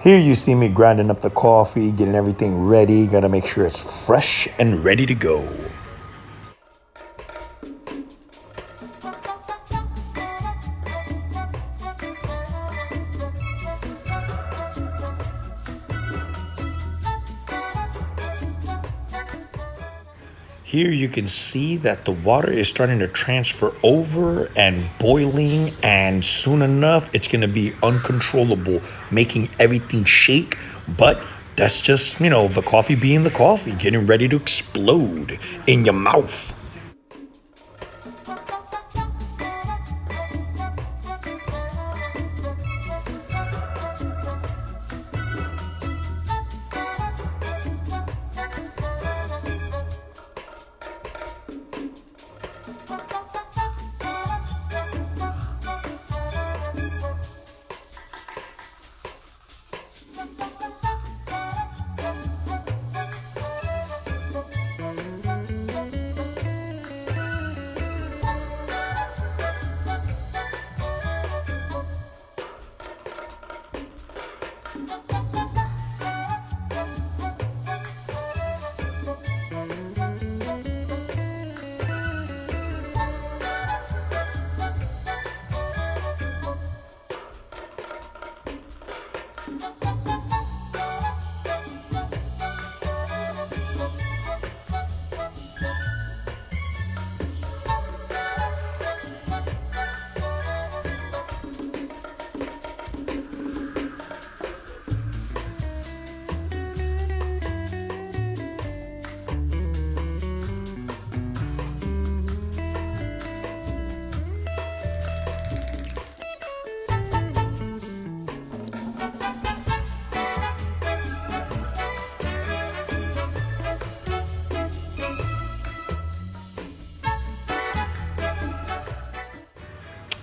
Here you see me grinding up the coffee, getting everything ready. Gotta make sure it's fresh and ready to go. Here you can see that the water is starting to transfer over and boiling, and soon enough it's going to be uncontrollable, making everything shake. But that's just, the coffee being the coffee, getting ready to explode in your mouth.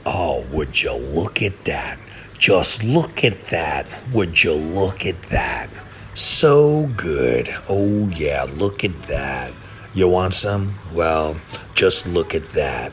Oh, would you look at that? Just look at that. Would you look at that? So good. Oh, yeah, look at that. You want some? Well, just look at that.